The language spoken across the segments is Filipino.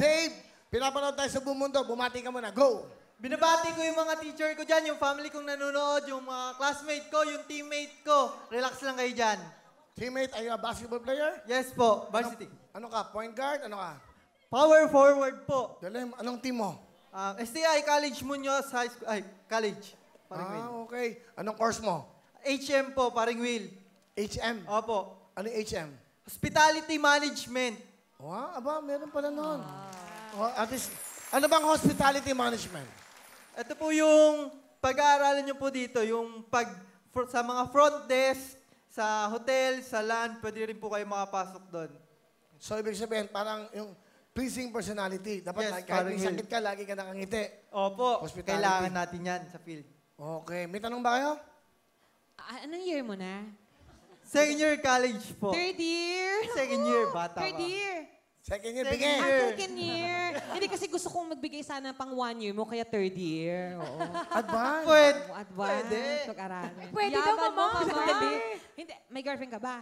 Dave, pinapanood tayo sa buong mundo. Bumati ka muna. Go! Binabati ko yung mga teacher ko dyan, yung family kong nanonood, yung mga classmate ko, yung teammate ko. Relax lang kayo dyan. Teammate, are you a basketball player? Yes po, varsity. Ano ka? Point guard? Ano ka? Power forward po. Dalim, anong team mo? STI College Muñoz High School, college. Paring Will. Okay. Anong course mo? HM po, Paring Will. HM? Opo. Ano yung HM? Hospitality Management. Wow, aba, meron pala nun. At least, ano bang hospitality management? Ito po yung pag-aaralan nyo po dito, yung sa mga front desk, sa hotel, sa land, pwede rin po kayo makapasok doon. So, ibig sabihin, parang yung pleasing personality. Dapat Yes, kahit may parang sakit ka, lagi ka nakangiti. Opo, Hospitality. kailangan natin yan sa field. Okay. May tanong ba kayo? Anong year mo na? Second year college po. Third year. Second year, bata Third pa. year. Second year, Second bigay. year. Second year. Hindi kasi gusto kong magbigay sana pang 1 year mo, kaya third year. Oo. Advance. Pwede. Advance. Pwede. Pag-aralan. Pwede daw, Yaman mo, mama. sandali. Hindi, may girlfriend ka ba?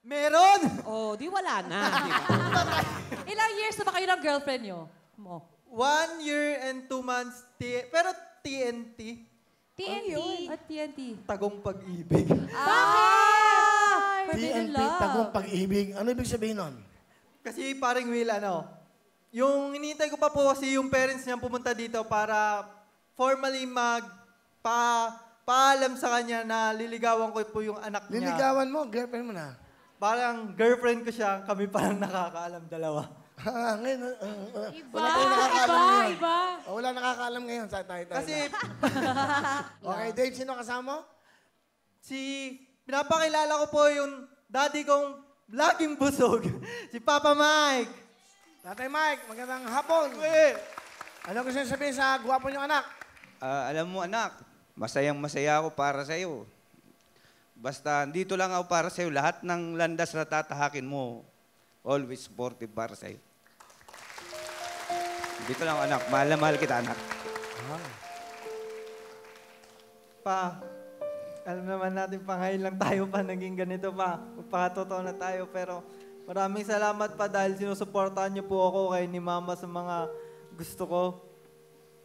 Meron! Oh, di wala na. Di ba? Ilang years na ba kayo ng girlfriend nyo? Mo. 1 year and 2 months. Pero TNT. TNT. At TNT. Tagong pag-ibig. Bakit? TNP, tagong pag-ibig. Ano ibig sabihin nun? Kasi paring Will, yung hinihintay ko pa po kasi yung parents niya pumunta dito para formally paalam sa kanya na liligawan ko po yung anak niya. Liligawan mo, girlfriend mo na. Parang girlfriend ko siya, kami parang nakakaalam dalawa. Ngayon, Iba, wala tayong nakakaalam ngayon. iba. Wala nakakaalam ngayon sa tayo. Kasi Okay, Dave, sino kasama mo? pinapakilala ko po yung daddy kong laging busog, si Papa Mike. Tatay Mike, magandang hapon. Ano gusto niyo sabihin sa gwapo niyong anak? Alam mo anak, masayang-masaya ako para sa iyo. Basta dito lang ako para sa iyo. Lahat ng landas na tatahakin mo, always supportive para sa iyo. Dito lang anak, mahal na mahal kita anak. Pa, alam naman natin pa ngayon lang tayo pa naging ganito pa. Magpakatotoo na tayo pero maraming salamat pa dahil sinusuportahan niyo po ako kay ni Mama sa mga gusto ko.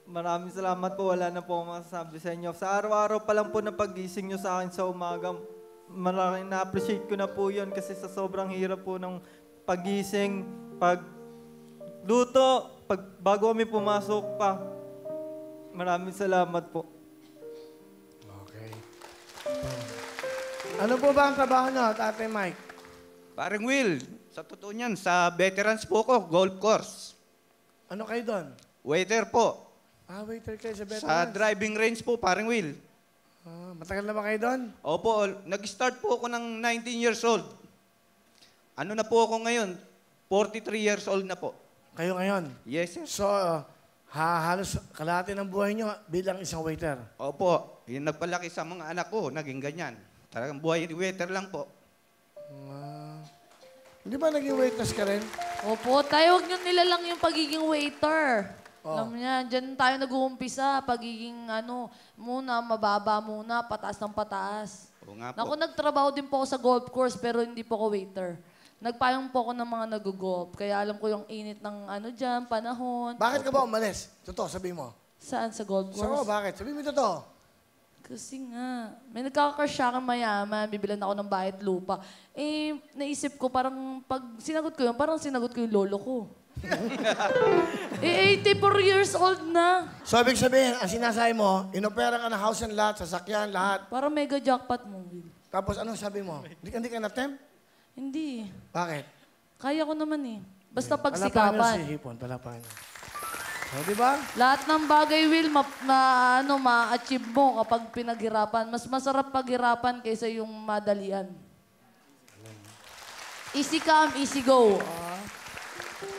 Maraming salamat po. Wala na po akong masasabi sa inyo. Sa araw-araw pa lang po na pag-gising niyo sa akin sa umaga, maraming na-appreciate ko na po yun kasi sa sobrang hirap po ng pag-gising, pag-luto, bago kami pumasok pa. Maraming salamat po. Okay. Ano po ba ang trabaho niyo, Tatay Mike? Paring Will, sa totoo niyan, sa veterans po ko, golf course. Ano kayo doon? Waiter po. Waiter kayo sa veterans. Sa driving range po, paring Will. Matagal na ba kayo doon? Opo, nag-start po ako ng 19 years old. Ano na po ako ngayon? 43 years old na po. Kayo ngayon? Yes, sir. So, halos kalahati ng buhay niyo bilang isang waiter. Opo, yung nagpalaki sa mga anak ko, naging ganyan. Talagang buhay waiter lang po. Hindi ba naging waitress ka rin? Opo, tayo huwag nyo nilalang yung pagiging waiter. Alam niya, dyan tayo nag-uumpisa. Pagiging mababa muna, pataas ng pataas. Oo nga po. Naku, nagtrabaho din po ako sa golf course pero hindi po ako waiter. Nagpayong po ako ng mga nag-golf. Kaya alam ko yung init ng dyan, panahon. Bakit ka ba umalis? Totoo, sabi mo. Saan? Sa golf course? So, bakit? Sabi mo totoo. Kasi nga, may nagkaka-crush sa akin mayaman, bibilan ako ng bahay at lupa. Naisip ko, parang pag sinagot ko yun, parang sinagot ko yung lolo ko. 84 years old na. So, ibig sabihin, ang sinasabi mo, inopera ka ng house and lot, sasakyan, lahat. Parang mega jackpot mo, Will. Tapos, anong sabi mo? Hindi ka na-tempt? Hindi. Bakit? Kaya ko naman eh. Basta Palapakan pagsikapan. niyo si Hipon, palapakan niyo. So, di ba? Lahat ng bagay, Will, ma-achieve mo kapag pinaghirapan. Mas masarap paghirapan kaysa yung madalian. Easy come, easy go.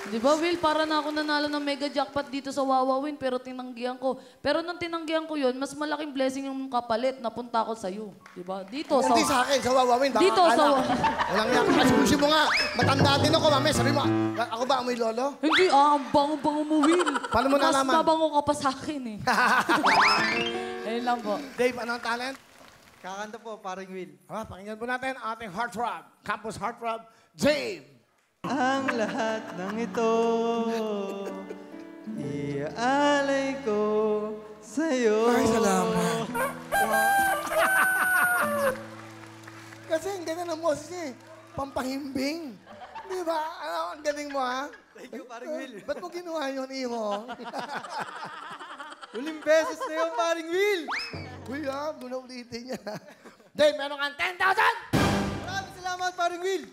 Di ba, Will? Para na ako nanalo ng mega jackpot dito sa Wawawin, pero tinanggihan ko. Pero nung tinanggihan ko yun, mas malaking blessing yung kapalit. Napunta ako sa'yo. Di ba? Dito, Hindi sa akin, sa Wawawin. Baka Dito, sa Walang yan. Kasi mo nga, matanda din ako, mami. Sabi mo, ako ba amoy lolo? Hindi, ang bango-bango mo, Will. Paano mo nalaman? Mas mabango ka pa sa akin eh. Ayun lang po. Dave, anong talent? Kakanta po, paring Will. Pakinggan po natin ang ating heartthrob, Campus Heartthrob, Dave! Ang lahat ng ito Pampahimbing. Di ba? Ano, ang galing mo, ha? Thank you, paring Will. Ba't mo ginawa yun, Iho? Huling beses na yung paring Will. Uy, ha? Muna ulitin niya. Dave, meron kang 10,000! Maraming salamat, paring Will.